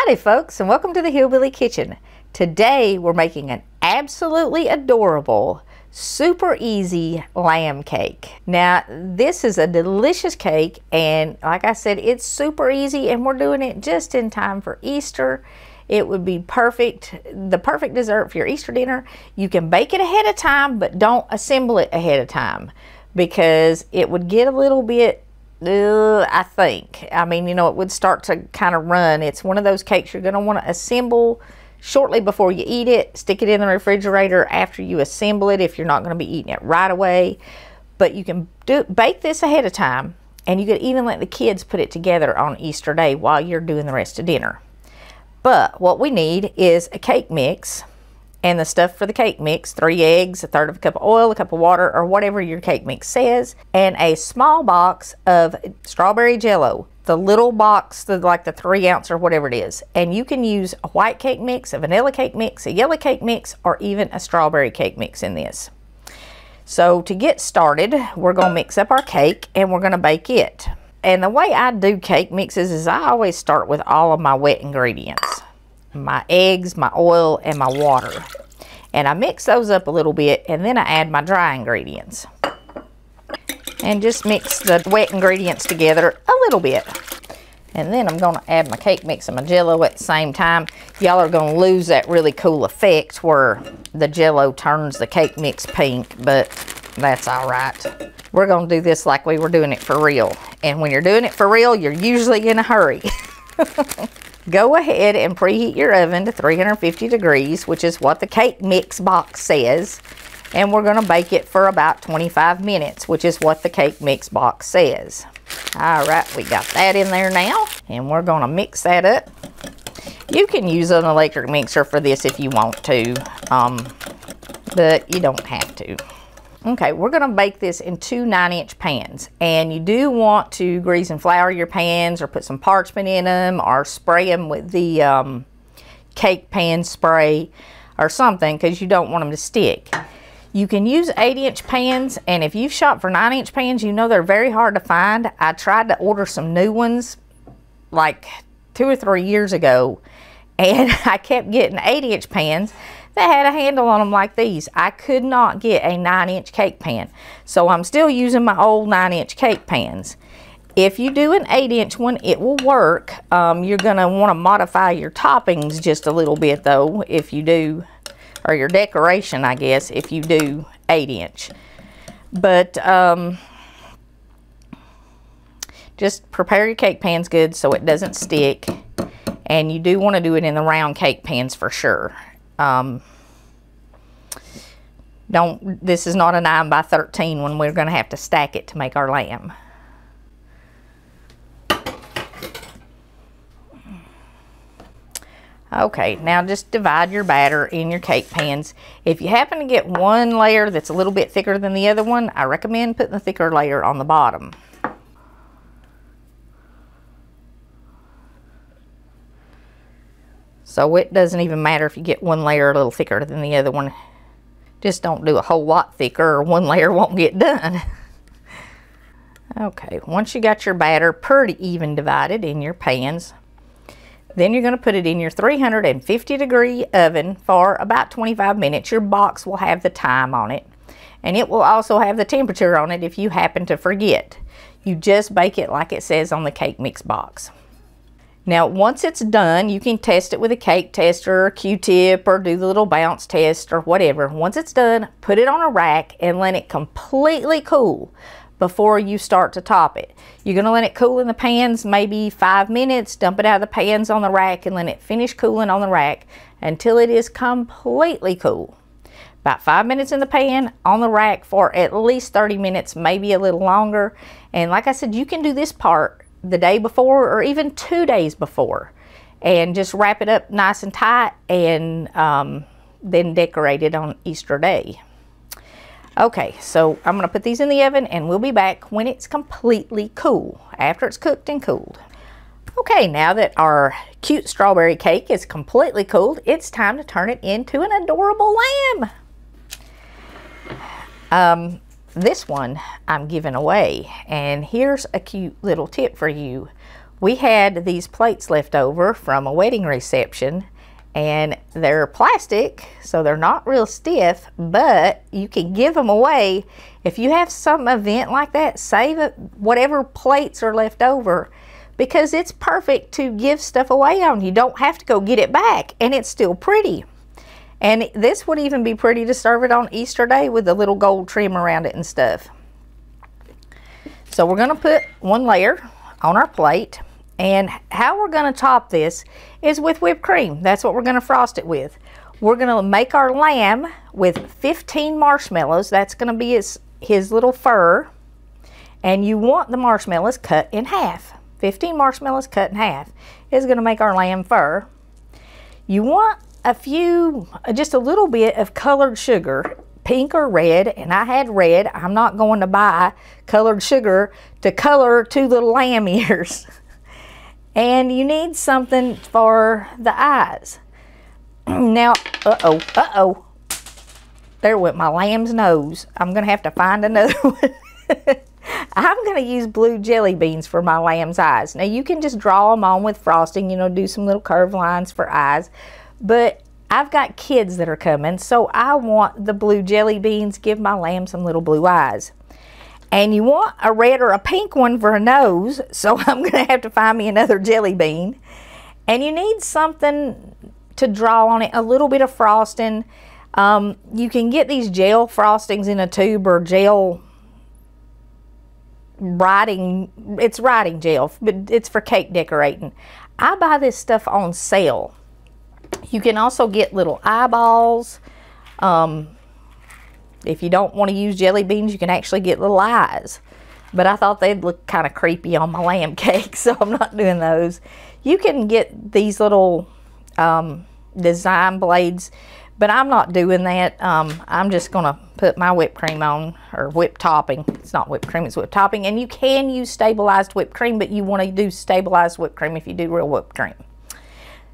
Howdy folks, and welcome to the Hillbilly Kitchen. Today we're making an absolutely adorable, super easy lamb cake. Now this is a delicious cake, and like I said, it's super easy, and we're doing it just in time for Easter. It would be perfect, the perfect dessert for your Easter dinner. You can bake it ahead of time, but don't assemble it ahead of time because it would get a little bit I think. I mean, you know, it would start to kind of run. It's one of those cakes you're going to want to assemble shortly before you eat it. Stick it in the refrigerator after you assemble it if you're not going to be eating it right away. But you can bake this ahead of time, and you could even let the kids put it together on Easter Day while you're doing the rest of dinner. But what we need is a cake mix. And the stuff for the cake mix: 3 eggs, 1/3 of a cup of oil, a cup of water, or whatever your cake mix says, and a small box of strawberry jello. The little box, like the 3 ounce or whatever it is. And you can use a white cake mix, a vanilla cake mix, a yellow cake mix, or even a strawberry cake mix in this. So to get started, we're going to mix up our cake and we're going to bake it. And the way I do cake mixes is I always start with all of my wet ingredients. My eggs, my oil, and my water. And I mix those up a little bit, and then I add my dry ingredients. And just mix the wet ingredients together a little bit. And then I'm going to add my cake mix and my jello at the same time. Y'all are going to lose that really cool effect where the jello turns the cake mix pink, but that's all right. We're going to do this like we were doing it for real. And when you're doing it for real, you're usually in a hurry. Go ahead and preheat your oven to 350 degrees, which is what the cake mix box says. And we're going to bake it for about 25 minutes, which is what the cake mix box says. All right, we got that in there now. And we're going to mix that up. You can use an electric mixer for this if you want to, but you don't have to. Okay, we're going to bake this in 2 9-inch pans, and you do want to grease and flour your pans or put some parchment in them or spray them with the cake pan spray or something because you don't want them to stick. You can use 8-inch pans, and if you've shopped for 9-inch pans, you know they're very hard to find. I tried to order some new ones like 2 or 3 years ago, and I kept getting 8-inch pans that had a handle on them like these. I could not get a 9-inch cake pan. So I'm still using my old 9-inch cake pans. If you do an 8-inch one, it will work. You're going to want to modify your toppings just a little bit though, if you do, or your decoration, I guess, if you do 8-inch. But just prepare your cake pans good so it doesn't stick. And you do want to do it in the round cake pans for sure. This is not a 9 by 13 when we're going to have to stack it to make our lamb. Okay, now just divide your batter in your cake pans. If you happen to get one layer that's a little bit thicker than the other one, I recommend putting the thicker layer on the bottom. So it doesn't even matter if you get one layer a little thicker than the other one. Just don't do a whole lot thicker or one layer won't get done. Okay, once you got your batter pretty even divided in your pans, then you're going to put it in your 350 degree oven for about 25 minutes. Your box will have the time on it, and it will also have the temperature on it if you happen to forget. You just bake it like it says on the cake mix box. Now, once it's done, you can test it with a cake tester or Q-tip or do the little bounce test or whatever. Once it's done, put it on a rack and let it completely cool before you start to top it. You're going to let it cool in the pans maybe 5 minutes, dump it out of the pans on the rack and let it finish cooling on the rack until it is completely cool. About 5 minutes in the pan, on the rack for at least 30 minutes, maybe a little longer. And like I said, you can do this part the day before or even 2 days before and just wrap it up nice and tight and then decorate it on Easter Day. Okay, so I'm going to put these in the oven and we'll be back when it's completely cool, after it's cooked and cooled. Okay, now that our cute strawberry cake is completely cooled, it's time to turn it into an adorable lamb. This one I'm giving away, and here's a cute little tip for you. we had these plates left over from a wedding reception, and they're plastic, so they're not real stiff, but you can give them away. If you have some event like that, save it, whatever plates are left over, because it's perfect to give stuff away on. You don't have to go get it back, and it's still pretty. And this would even be pretty to serve it on Easter Day with a little gold trim around it and stuff. So we're gonna put one layer on our plate, and how we're gonna top this is with whipped cream. That's what we're gonna frost it with. We're gonna make our lamb with 15 marshmallows. That's gonna be his little fur, and you want the marshmallows cut in half. 15 marshmallows cut in half is gonna make our lamb fur. You want just a little bit of colored sugar, pink or red, and I had red. I'm not going to buy colored sugar to color 2 little lamb ears. And you need something for the eyes. Now, uh-oh. There went my lamb's nose. I'm gonna have to find another one. I'm gonna use blue jelly beans for my lamb's eyes. Now you can just draw them on with frosting, you know, do some little curved lines for eyes. But I've got kids that are coming, so I want the blue jelly beans, give my lamb some little blue eyes. And you want a red or a pink one for a nose, so I'm gonna have to find me another jelly bean. And you need something to draw on it, a little bit of frosting. You can get these gel frostings in a tube, or gel it's writing gel, but it's for cake decorating. I buy this stuff on sale. You can also get little eyeballs. If you don't want to use jelly beans, you can actually get little eyes. But I thought they'd look kind of creepy on my lamb cake, so I'm not doing those. You can get these little design blades, but I'm not doing that. I'm just going to put my whipped cream on, or whipped topping. It's not whipped cream, it's whipped topping. And you can use stabilized whipped cream, but you want to do stabilized whipped cream if you do real whipped cream.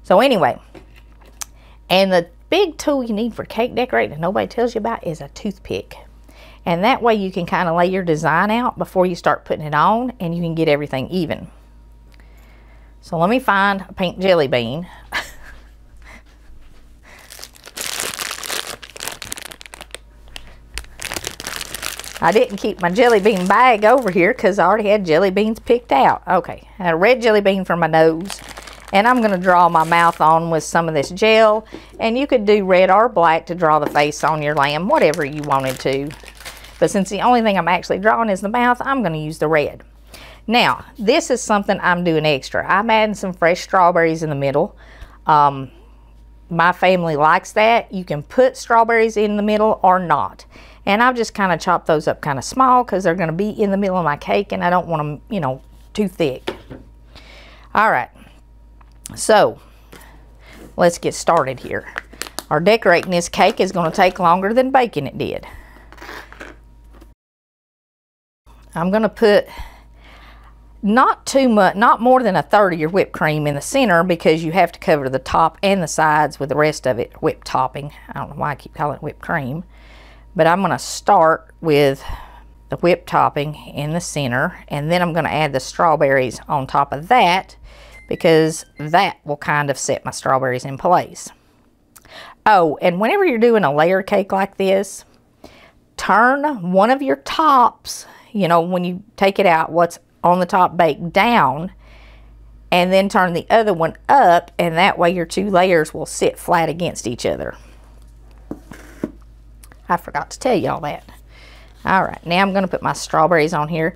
So anyway, and the big tool you need for cake decorating that nobody tells you about is a toothpick. And that way you can kind of lay your design out before you start putting it on, and you can get everything even. So let me find a pink jelly bean. I didn't keep my jelly bean bag over here because I already had jelly beans picked out. Okay, I had a red jelly bean for my nose. And I'm going to draw my mouth on with some of this gel. And you could do red or black to draw the face on your lamb, whatever you wanted to. But since the only thing I'm actually drawing is the mouth, I'm going to use the red. Now, this is something I'm doing extra. I'm adding some fresh strawberries in the middle. My family likes that. You can put strawberries in the middle or not. And I've just kind of chopped those up kind of small because they're going to be in the middle of my cake, and I don't want them, you know, too thick. All right. So, let's get started here. Our decorating this cake is going to take longer than baking it did. I'm going to put not too much, not more than a third of your whipped cream in the center, because you have to cover the top and the sides with the rest of it whipped topping. I don't know why I keep calling it whipped cream. But I'm going to start with the whipped topping in the center, and then I'm going to add the strawberries on top of that, because that will kind of set my strawberries in place. Oh, and whenever you're doing a layer cake like this, turn one of your tops, you know, when you take it out, what's on the top baked down, and then turn the other one up, and that way your 2 layers will sit flat against each other. I forgot to tell y'all that. All right, now I'm going to put my strawberries on here.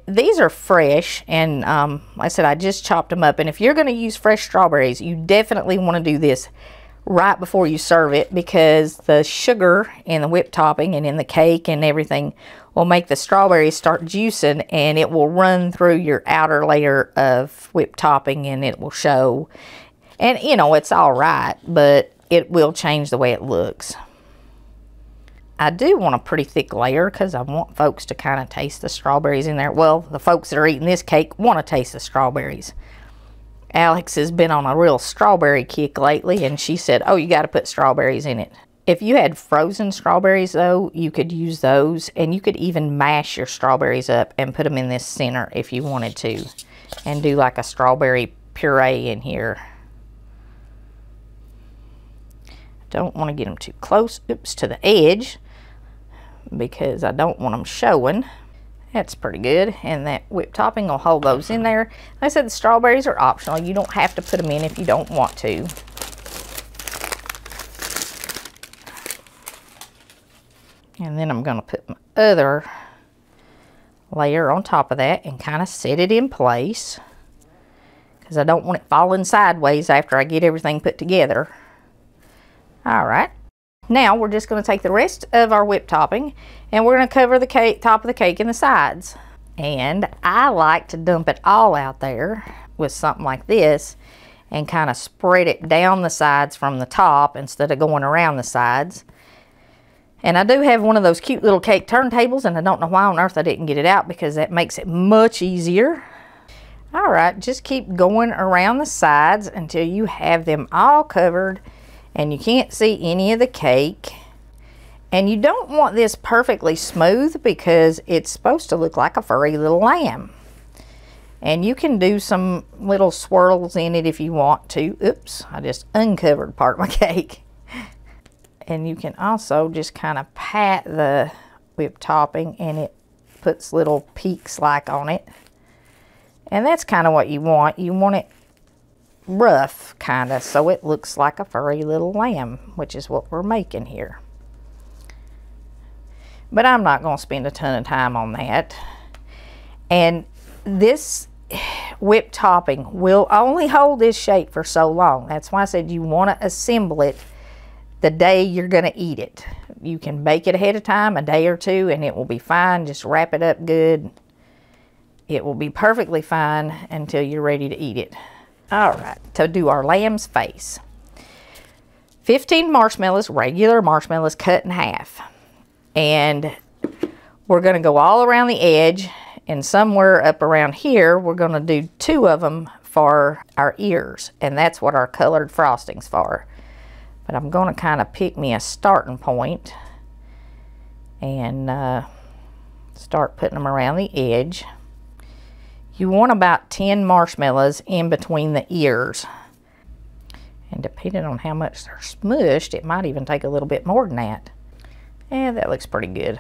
These are fresh, and like I said, I just chopped them up. And if you're going to use fresh strawberries, you definitely want to do this right before you serve it, because the sugar in the whipped topping and in the cake and everything will make the strawberries start juicing, and it will run through your outer layer of whipped topping, and it will show. And, you know, it's all right, but it will change the way it looks. I do want a pretty thick layer because I want folks to kind of taste the strawberries in there. Well, the folks that are eating this cake want to taste the strawberries. Alex has been on a real strawberry kick lately, and she said, oh, you got to put strawberries in it. If you had frozen strawberries, though, you could use those, and you could even mash your strawberries up and put them in this center if you wanted to. and do like a strawberry puree in here. Don't want to get them too close, oops, to the edge, because I don't want them showing. That's pretty good, and that whipped topping will hold those in there. Like I said, the strawberries are optional. You don't have to put them in if you don't want to. And then I'm going to put my other layer on top of that and kind of set it in place, because I don't want it falling sideways after I get everything put together. All right, now we're just going to take the rest of our whipped topping and we're going to cover the cake, top of the cake and the sides. And I like to dump it all out there with something like this and kind of spread it down the sides from the top instead of going around the sides. And I do have one of those cute little cake turntables, and I don't know why on earth I didn't get it out, because that makes it much easier. All right, just keep going around the sides until you have them all covered and you can't see any of the cake. And you don't want this perfectly smooth because it's supposed to look like a furry little lamb. And you can do some little swirls in it if you want to. Oops, I just uncovered part of my cake. And you can also just kind of pat the whipped topping and it puts little peaks like on it. And that's kind of what you want. You want it rough kind of so it looks like a furry little lamb, which is what we're making here. But I'm not going to spend a ton of time on that. And this whipped topping will only hold this shape for so long. That's why I said you want to assemble it the day you're going to eat it. You can bake it ahead of time, a day or two, and it will be fine. Just wrap it up good. It will be perfectly fine until you're ready to eat it. All right, to do our lamb's face. 15 marshmallows, regular marshmallows cut in half. And we're going to go all around the edge, and somewhere up around here we're going to do 2 of them for our ears, and that's what our colored frosting's for. But I'm going to kind of pick me a starting point and start putting them around the edge. You want about 10 marshmallows in between the ears, and depending on how much they're smushed, it might even take a little bit more than that. And that looks pretty good.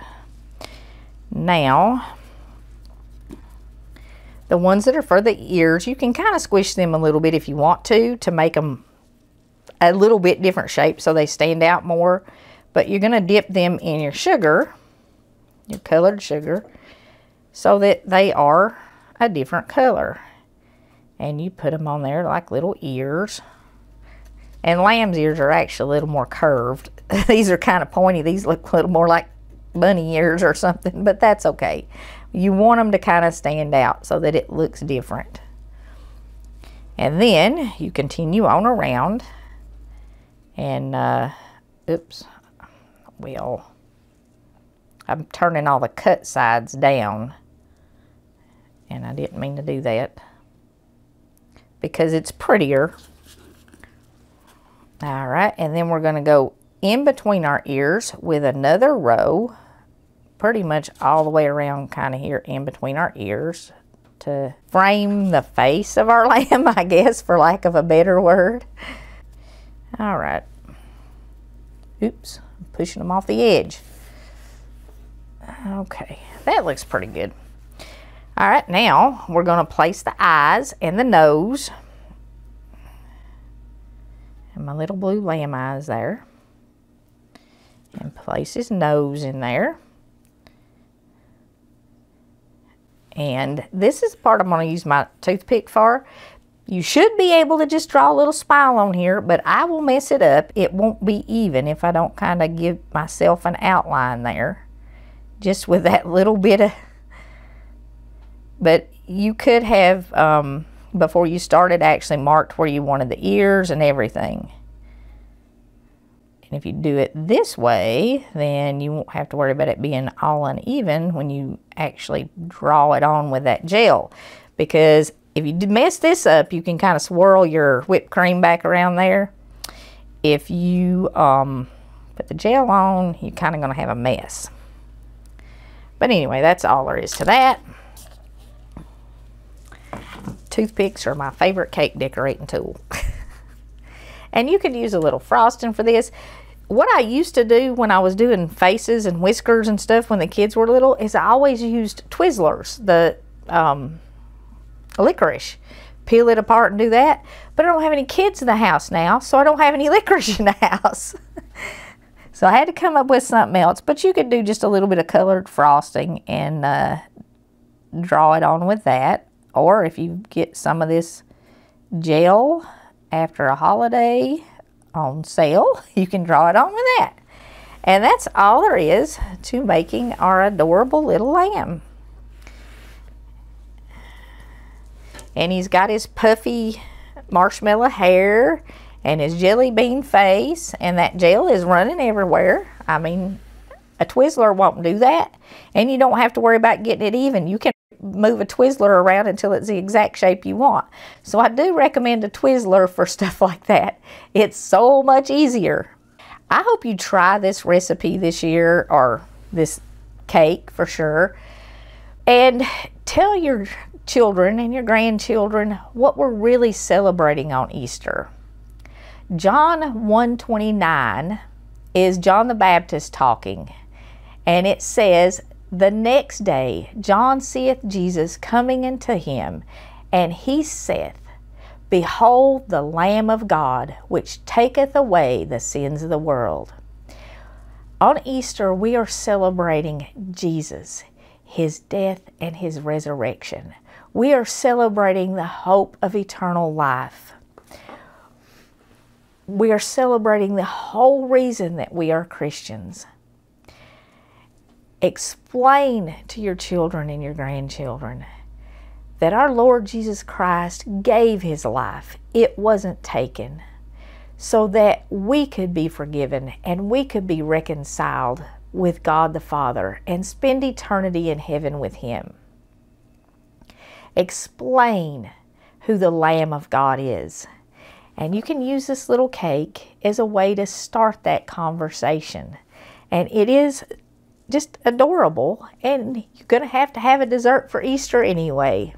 Now, the ones that are for the ears, you can kind of squish them a little bit if you want to make them a little bit different shape so they stand out more. But you're going to dip them in your sugar, your colored sugar, so that they are a different color. And you put them on there like little ears. And lamb's ears are actually a little more curved. These are kind of pointy. These look a little more like bunny ears or something, but that's okay. You want them to kind of stand out so that it looks different. And then you continue on around and, oops, well, I'm turning all the cut sides down, and I didn't mean to do that because it's prettier. All right, and then we're going to go in between our ears with another row, pretty much all the way around kind of here in between our ears to frame the face of our lamb, I guess, for lack of a better word. All right. Oops, I'm pushing them off the edge. Okay, that looks pretty good. All right, now we're going to place the eyes and the nose. And my little blue lamb eyes there. And place his nose in there. And this is the part I'm going to use my toothpick for. You should be able to just draw a little smile on here, but I will mess it up. It won't be even if I don't kind of give myself an outline there. Just with that little bit of... But you could have, before you started, actually marked where you wanted the ears and everything. And if you do it this way, then you won't have to worry about it being all uneven when you actually draw it on with that gel. Because if you mess this up, you can kind of swirl your whipped cream back around there. If you put the gel on, you're kind of going to have a mess. But anyway, that's all there is to that. Toothpicks are my favorite cake decorating tool. And you could use a little frosting for this. What I used to do when I was doing faces and whiskers and stuff when the kids were little is I always used Twizzlers, the licorice. Peel it apart and do that. But I don't have any kids in the house now, so I don't have any licorice in the house. So I had to come up with something else. But you could do just a little bit of colored frosting and draw it on with that. Or if you get some of this gel after a holiday on sale, you can draw it on with that. And that's all there is to making our adorable little lamb. And he's got his puffy marshmallow hair and his jelly bean face, and that gel is running everywhere. I mean, a Twizzler won't do that, and you don't have to worry about getting it even. You can move a Twizzler around until it's the exact shape you want. So I do recommend a Twizzler for stuff like that. It's so much easier. I hope you try this recipe this year, or this cake for sure, and tell your children and your grandchildren what we're really celebrating on Easter. John 1:29 is John the Baptist talking, and it says, "The next day John seeth Jesus coming unto him, and he saith, Behold the Lamb of God, which taketh away the sins of the world." On Easter, we are celebrating Jesus, his death and his resurrection. We are celebrating the hope of eternal life. We are celebrating the whole reason that we are Christians. Explain to your children and your grandchildren that our Lord Jesus Christ gave his life. It wasn't taken, so that we could be forgiven and we could be reconciled with God the Father and spend eternity in heaven with him. Explain who the Lamb of God is. And you can use this little cake as a way to start that conversation. And it is just adorable, and you're going to have a dessert for Easter anyway.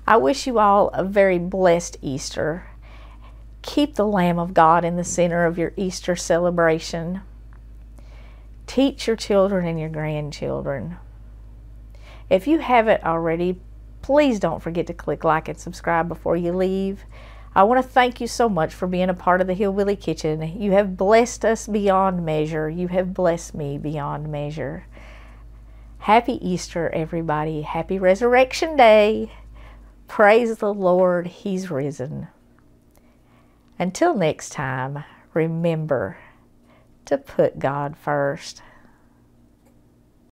I wish you all a very blessed Easter. Keep the Lamb of God in the center of your Easter celebration. Teach your children and your grandchildren. If you haven't already, please don't forget to click like and subscribe before you leave. I want to thank you so much for being a part of the Hillbilly Kitchen. You have blessed us beyond measure. You have blessed me beyond measure. Happy Easter, everybody. Happy Resurrection Day. Praise the Lord, he's risen. Until next time, remember to put God first.